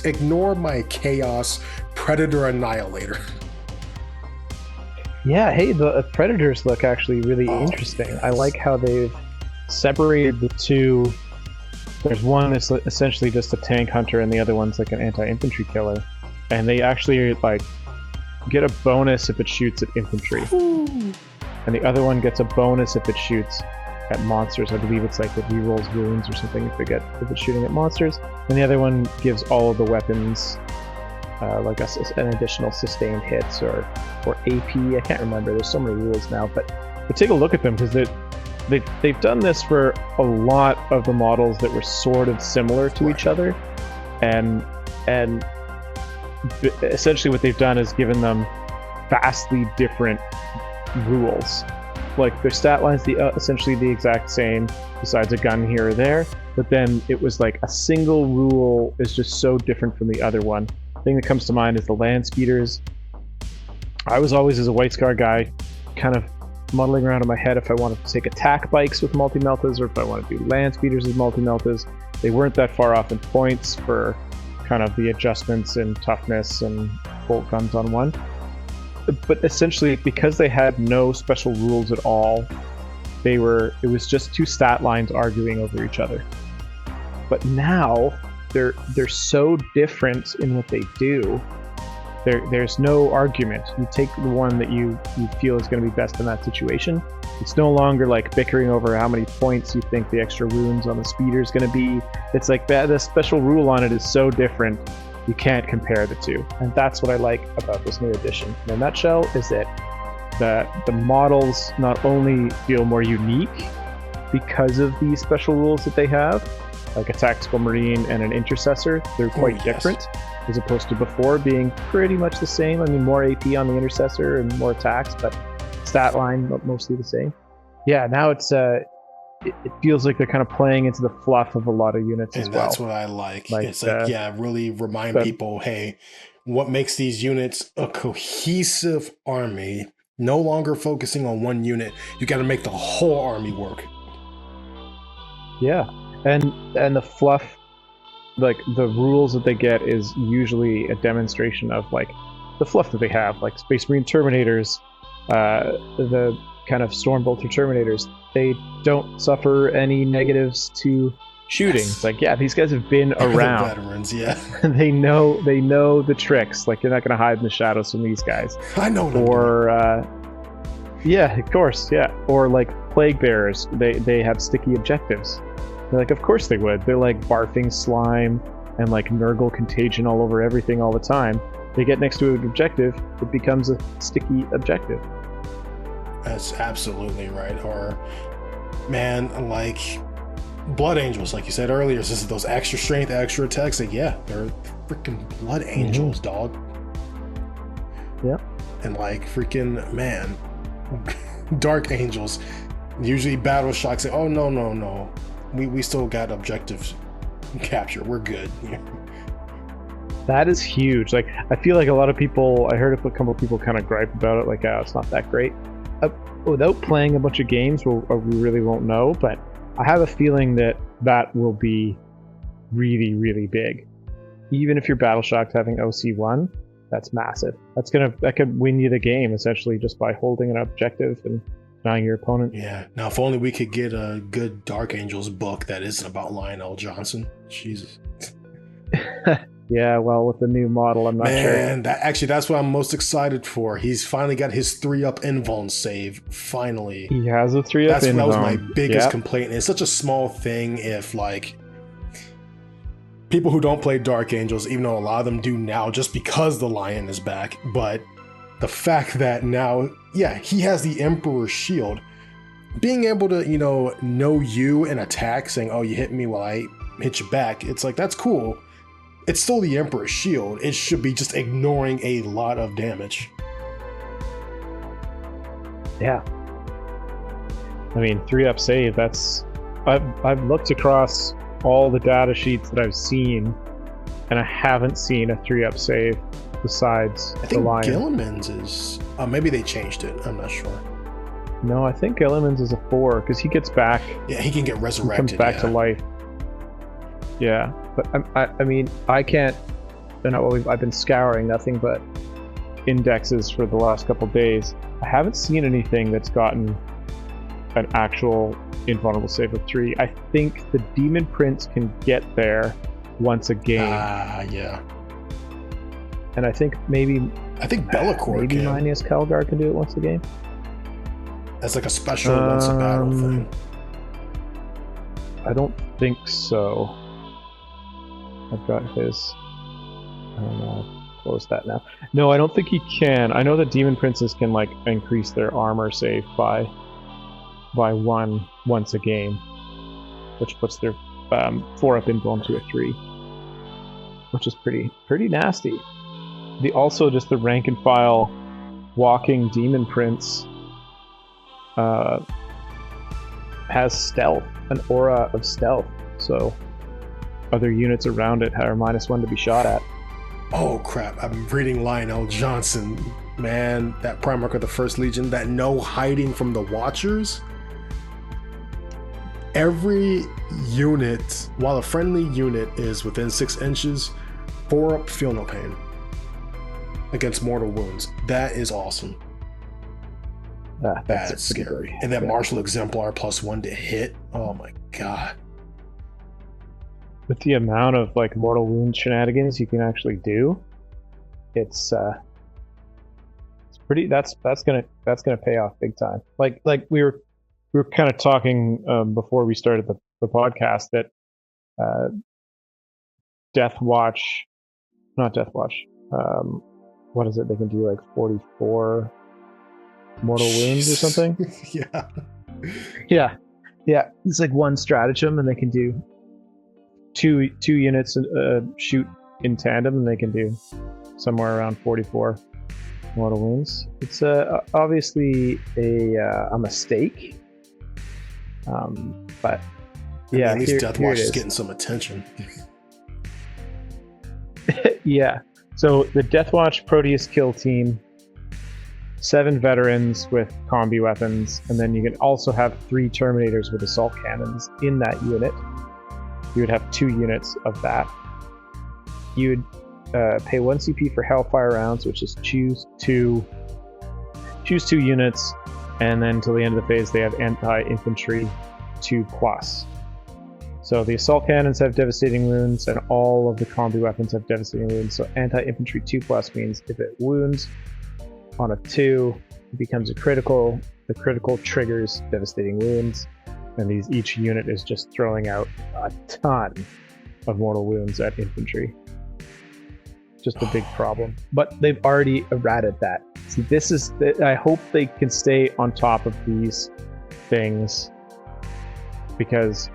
A: ignore my Chaos Predator Annihilator.
B: Yeah, hey, the Predators look actually really interesting. Yes. I like how they've separated the 2. There's one that's essentially just a tank hunter, and the other one's like an anti-infantry killer. And they actually like get a bonus if it shoots at infantry.
A: Ooh.
B: and the other one gets a bonus if it shoots at monsters. I believe it's like it rerolls wounds or something if it's shooting at monsters. And the other one gives all of the weapons like an additional sustained hits or AP. I can't remember. There's so many rules now, but take a look at them, because they've done this for a lot of the models that were sort of similar to each other, and essentially what they've done is given them vastly different rules. Like their stat line's essentially the exact same, besides a gun here or there, but then it was like a single rule is just so different from the other one. The thing that comes to mind is the land speeders. I was always, as a White Scar guy, kind of muddling around in my head if I wanted to take attack bikes with multi-meltas or if I want to do land speeders with multi-meltas. They weren't that far off in points for kind of the adjustments in toughness and bolt guns on one. But essentially, because they had no special rules at all, it was just two stat lines arguing over each other. But now they're so different in what they do. There's no argument. You take the one that you feel is going to be best in that situation. It's no longer like bickering over how many points you think the extra wounds on the speeder is going to be. It's like that the special rule on it is so different, you can't compare the two. And that's what I like about this new edition. In a nutshell, is that the models not only feel more unique because of the special rules that they have, like a tactical marine and an intercessor, they're quite different, as opposed to before being pretty much the same. I mean, more AP on the intercessor and more attacks, but stat line mostly the same. Yeah, now it feels like they're kind of playing into the fluff of a lot of units as well.
A: And that's what I like. It's like, really remind people, hey, what makes these units a cohesive army, no longer focusing on one unit. You got to make the whole army work.
B: Yeah, and the fluff, like the rules that they get is usually a demonstration of like the fluff that they have, like Space Marine Terminators, the kind of Stormbolter Terminators. They don't suffer any negatives to shooting. Yes. It's like, yeah, these guys have been around.
A: The veterans, yeah.
B: they know the tricks. Like, you're not going to hide in the shadows from these guys.
A: I know.
B: Or yeah, of course, yeah. Or like Plague Bearers, they have sticky objectives. They're like, of course they would. They're like barfing slime and like Nurgle contagion all over everything all the time. They get next to an objective, it becomes a sticky objective.
A: That's absolutely right. Or, man, like Blood Angels, like you said earlier, this is those extra strength, extra attacks. Like, yeah, they're freaking Blood Angels, dog.
B: Yeah.
A: And like freaking, man, Dark Angels. Usually Battle Shock say, oh, no. We still got objectives capture. We're good. Yeah.
B: That is huge. Like, I feel like a lot of people, I heard a couple of people kind of gripe about it, like, oh, it's not that great. Without playing a bunch of games, we really won't know, but I have a feeling that will be really, really big. Even if you're Battle Shocked having OC1, that's massive. That could win you the game, essentially, just by holding an objective and denying your opponent.
A: Yeah. Now, if only we could get a good Dark Angels book that isn't about Lionel Johnson. Jesus.
B: Yeah, well, with the new model, I'm not sure.
A: Man, that's what I'm most excited for. He's finally got his 3-up invuln save. Finally.
B: He has a 3-up invuln.
A: That was my biggest complaint. And it's such a small thing if, like, people who don't play Dark Angels, even though a lot of them do now just because the Lion is back, but the fact that now, yeah, he has the Emperor's Shield. Being able to, know you and attack, saying, oh, you hit me while I hit you back, it's like, that's cool. It's still the Emperor's Shield. It should be just ignoring a lot of damage.
B: Yeah. I mean, 3-up save, that's... I've looked across all the data sheets that I've seen, and I haven't seen a 3-up save besides the Lion.
A: Gilliman's is... maybe they changed it. I'm not sure.
B: No, I think Gilliman's is a 4, because he gets back...
A: Yeah, he can get resurrected.
B: He comes back to life. Yeah, but I mean, I can't... I've been scouring nothing but indexes for the last couple days. I haven't seen anything that's gotten an actual invulnerable save of 3. I think the Demon Prince can get there once a game.
A: Yeah.
B: And I think maybe
A: Be'lakor
B: maybe
A: can.
B: Manius Calgar can do it once a game.
A: as like a special once a battle thing?
B: I don't think so. I've got his. I don't know. Close that now. No, I don't think he can. I know that Demon Princes can like increase their armor save by one once a game, which puts their 4-up invuln to a 3, which is pretty nasty. The rank and file walking Demon Prince has stealth, an aura of stealth, so other units around it are -1 to be shot at.
A: Oh crap, I'm reading Lionel Johnson. Man, that Primarch of the First Legion, that no hiding from the Watchers. Every unit, while a friendly unit is within 6 inches, 4-up, feel no pain against mortal wounds. That is awesome. That's scary. And that Martial Exemplar +1 to hit. Oh my god.
B: With the amount of like mortal wound shenanigans you can actually do, it's pretty. That's gonna pay off big time. Like we were kind of talking before we started the podcast that not Death Watch. What is it? They can do like 44 mortal wounds or something. Yeah. It's like one stratagem, and they can do two units shoot in tandem, and they can do somewhere around 44 mortal wounds. It's obviously a mistake, but yeah,
A: at least Death Watch is getting some attention.
B: Yeah, so the Death Watch Proteus kill team, 7 veterans with combi weapons, and then you can also have 3 Terminators with assault cannons in that unit. You would have 2 units of that. You would pay 1 CP for Hellfire rounds, which is choose 2 units, and then till the end of the phase they have anti-infantry 2+. So the assault cannons have devastating wounds, and all of the combi weapons have devastating wounds. So anti-infantry 2+ means if it wounds on a 2, it becomes a critical. The critical triggers devastating wounds, and each unit is just throwing out a ton of mortal wounds at infantry. Just a big problem. But they've already errated that. See, I hope they can stay on top of these things, because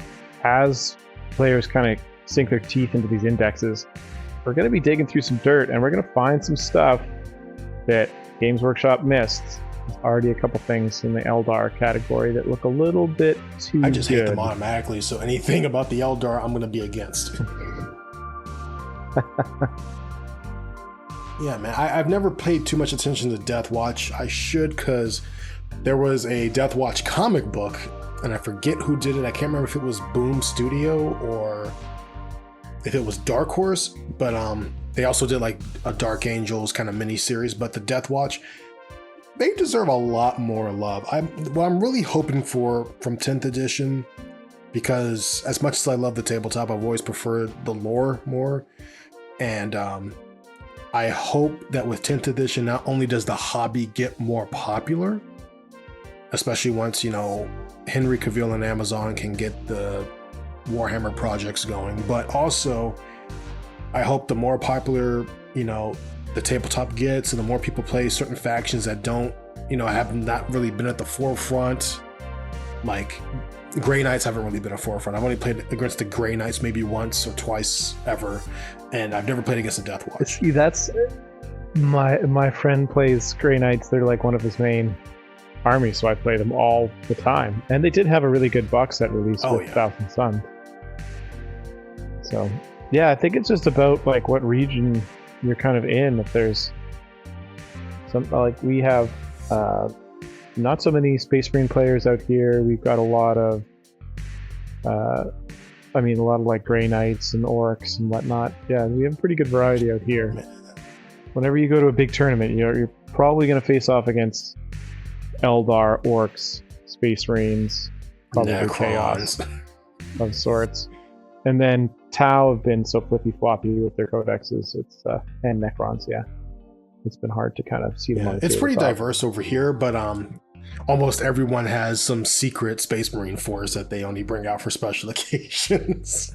B: as players kind of sink their teeth into these indexes, we're going to be digging through some dirt, and we're going to find some stuff that Games Workshop missed. There's already a couple things in the Eldar category that look a little bit too
A: I just
B: good.
A: hate them automatically, so anything about the Eldar I'm going to be against. Yeah, man, I've never paid too much attention to Death Watch. I should, because there was a Death Watch comic book, and I forget who did it. I can't remember if it was Boom Studio or if it was Dark Horse, but they also did like a Dark Angels kind of mini series. But the Death Watch, they deserve a lot more love. What I'm really hoping for from 10th edition, because as much as I love the tabletop, I've always preferred the lore more, and I hope that with 10th edition, not only does the hobby get more popular, especially once, Henry Cavill and Amazon can get the Warhammer projects going, but also I hope the more popular, the tabletop gets, and the more people play certain factions that don't, have not really been at the forefront. Like Grey Knights haven't really been a forefront. I've only played against the Grey Knights maybe once or twice ever, and I've never played against the Death Watch.
B: See, that's my friend plays Grey Knights. They're like one of his main armies, so I play them all the time. And they did have a really good box set release with Thousand Sun. So yeah, I think it's just about like what region you're kind of in. If there's some, like we have not so many Space Marine players out here. We've got a lot of like Grey Knights and Orcs and whatnot. Yeah, we have a pretty good variety out here. Whenever you go to a big tournament, you're probably going to face off against Eldar, Orcs, Space Marines, probably Chaos of sorts. And then Tau have been so flippy-floppy with their codexes. And Necrons, yeah. It's been hard to kind of see them on the
A: It's pretty
B: tabletop.
A: diverse over here, but almost everyone has some secret Space Marine force that they only bring out for special occasions.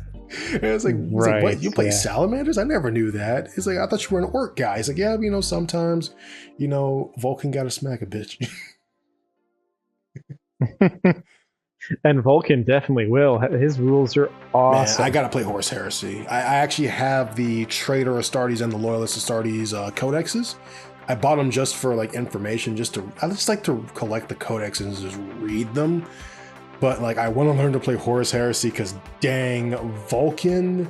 A: And it's like,
B: Right.
A: what? You play salamanders? I never knew that. He's like, I thought you were an orc guy. He's like, yeah, sometimes, Vulcan got to smack a bitch.
B: And Vulcan definitely will. His rules are awesome.
A: Man, I gotta play Horse Heresy. I actually have the Traitor Astartes and the Loyalist Astartes codexes. I bought them just for like information, I just like to collect the codex and just read them. But like, I want to learn to play Horus Heresy because dang, Vulcan,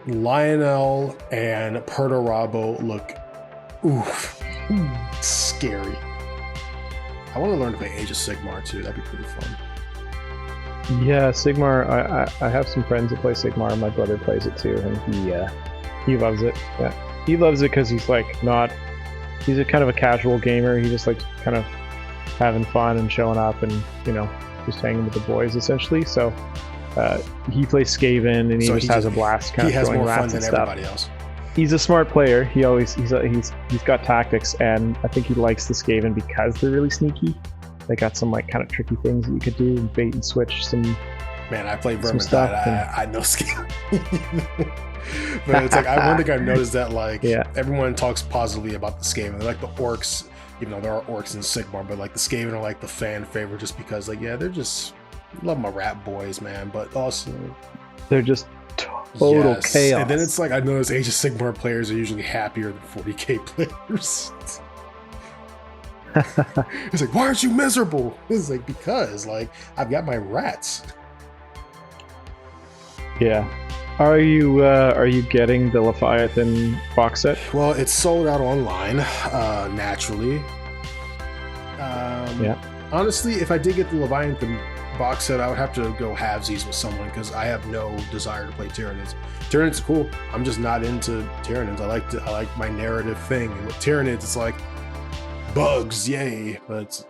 A: Lionel, and Perturabo look scary. I want to learn to play Age of Sigmar too. That'd be pretty fun.
B: Yeah, Sigmar. I have some friends that play Sigmar. My brother plays it too, and he loves it. Yeah, he loves it because he's like not. He's a kind of a casual gamer. He just likes kind of having fun and showing up and just hanging with the boys essentially. So he plays Skaven and he just has a blast. Kind of throwing rats and stuff.
A: Everybody else.
B: He's a smart player. He's got tactics, and I think he likes the Skaven because they're really sneaky. They got some like kind of tricky things that you could do, bait and switch some.
A: Man, I play Vermintide. I know Skaven. But it's like one thing I've noticed that everyone talks positively about the Skaven. They like the orcs, even though there are orcs in Sigmar, but like the Skaven are like the fan favorite just because they're just love my rat boys, man. But also
B: they're just total chaos.
A: And then it's like I notice Age of Sigmar players are usually happier than 40k players. It's like, why aren't you miserable? It's like, because I've got my rats.
B: Yeah. Are you getting the Leviathan box set?
A: Well, it's sold out online, naturally.
B: Yeah.
A: Honestly, if I did get the Leviathan box set, I would have to go halvesies with someone because I have no desire to play Tyranids. Tyranids are cool. I'm just not into Tyranids. I like my narrative thing. And with Tyranids, it's like bugs, yay! But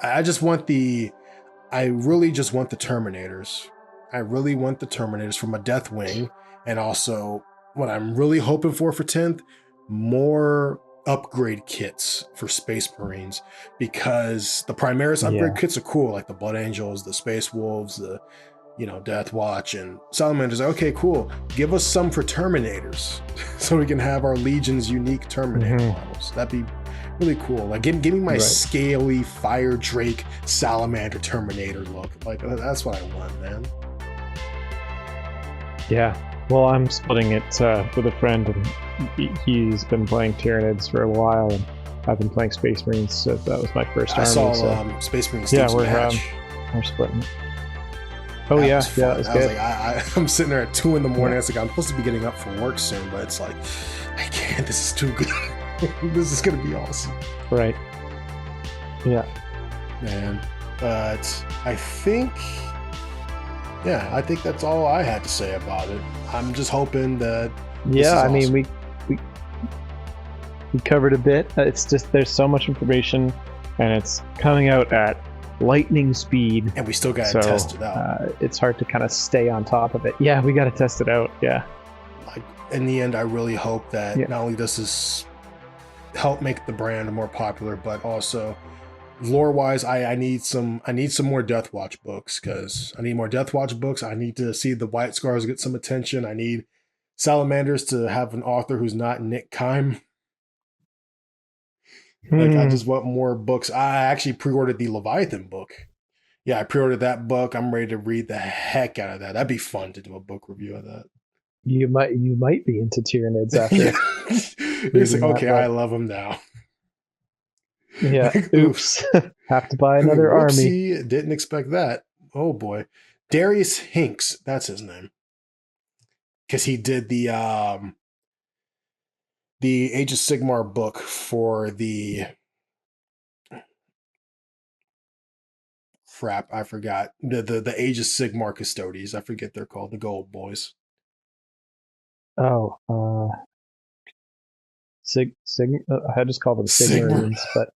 A: I really just want the Terminators. I really want the Terminators from a Deathwing, and also what I'm really hoping for 10th, more upgrade kits for Space Marines, because the Primaris upgrade kits are cool, like the Blood Angels, the Space Wolves, the Death Watch, and Salamanders. Okay, cool. Give us some for Terminators, so we can have our Legion's unique Terminator models. That'd be really cool. Like, give me my scaly Fire Drake Salamander Terminator look. Like, that's what I want, man.
B: Yeah. Well, I'm splitting it with a friend, and he's been playing Tyranids for a while, and I've been playing Space Marines. So that was my first army.
A: I saw Space Marines.
B: Yeah, we're splitting it. Oh yeah, it was good.
A: I'm sitting there at 2 a.m. It's like I'm supposed to be getting up for work soon, but it's like I can't. This is too good. This is gonna be awesome.
B: Right. Yeah.
A: Man, but I think that's all I had to say about it. I'm just hoping that.
B: Yeah, I mean, we covered a bit. It's just there's so much information, and it's coming out at lightning speed,
A: and we still gotta test it out.
B: It's hard to kind of stay on top of it. Yeah, we gotta test it out. Yeah.
A: Like in the end, I really hope that not only does this help make the brand more popular, but also lore-wise, I need some more Death Watch books, because I need more Death Watch books. I need to see the White Scars get some attention. I need Salamanders to have an author who's not Nick Kime. Like, I just want more books. I actually pre-ordered the Leviathan book. Yeah, I pre-ordered that book. I'm ready to read the heck out of that. That'd be fun to do a book review of that.
B: You might be into Tyranids after.
A: It's like, okay, I love them now.
B: Yeah. Like, oops. Have to buy another army.
A: Didn't expect that. Oh boy. Darius Hinks, that's his name. Because he did the Age of Sigmar book for the I forgot. The Age of Sigmar Custodies. I forget they're called, the Gold Boys.
B: Oh, I just call them Sigmarines, but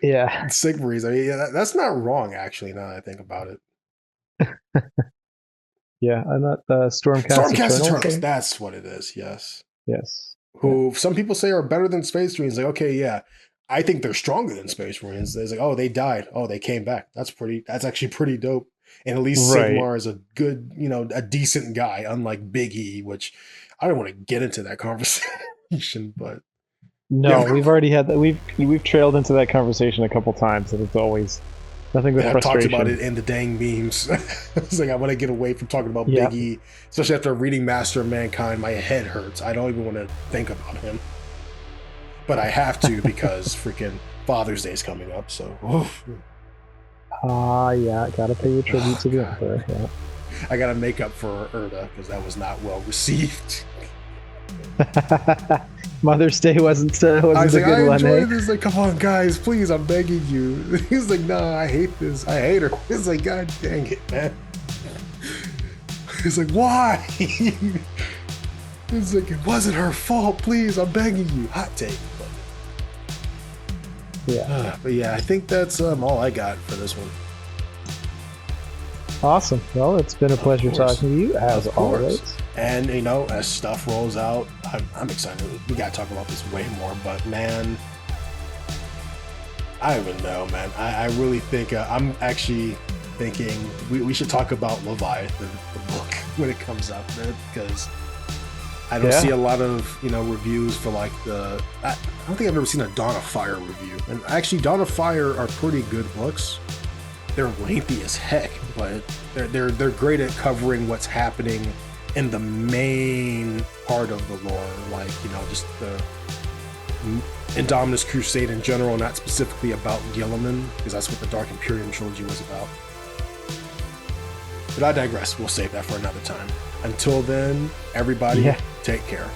B: yeah,
A: Sigmarines. I mean, that's not wrong, actually. Now that I think about it.
B: Yeah, I'm not Stormcast
A: Eternals. That's what it is. Yes.
B: Yes.
A: Who some people say are better than Space Marines. Like, okay, yeah, I think they're stronger than Space Marines. It's like, oh, they died. Oh, they came back. That's actually pretty dope. And at least
B: Right.
A: Sigmar is a good, a decent guy, unlike Big E, which I don't want to get into that conversation, but
B: No,
A: yeah,
B: we've already had that. We've trailed into that conversation a couple times, and it's always nothing but
A: I've talked
B: frustration.
A: about it in the dang memes. It's like I want to get away from talking about
B: Yep.
A: Big E, especially after reading Master of Mankind. My head hurts. I don't even want to think about him, but I have to because freaking Father's Day is coming up. So, oof.
B: Yeah, gotta pay your tribute to the
A: God.
B: Emperor. Yeah.
A: I got to make up for Erda because that was not well received.
B: Mother's Day wasn't
A: I was
B: a
A: like,
B: good
A: I
B: one.
A: enjoy
B: Eh?
A: this. Like, come on, guys, please, I'm begging you. He's like, nah, I hate this. I hate her. It's like, God dang it, man. He's like, why? It's like, it wasn't her fault. Please, I'm begging you. Hot take. But yeah, I think that's all I got for this one.
B: Awesome. Well, it's been a pleasure
A: course.
B: talking to you as
A: Of course.
B: always.
A: And as stuff rolls out, I'm excited. We gotta talk about this way more. But man, I don't even know, man. I really think I'm actually thinking we should talk about Leviathan, the book, when it comes out, man, because I don't see a lot of reviews for like I don't think I've ever seen a Dawn of Fire review. And actually, Dawn of Fire are pretty good books. They're lengthy as heck, but they're great at covering what's happening in the main part of the lore, like just the Indominus Crusade in general, not specifically about Gilliman, because that's what the Dark Imperium trilogy was about. But I digress. We'll save that for another time. Until then, everybody, take care.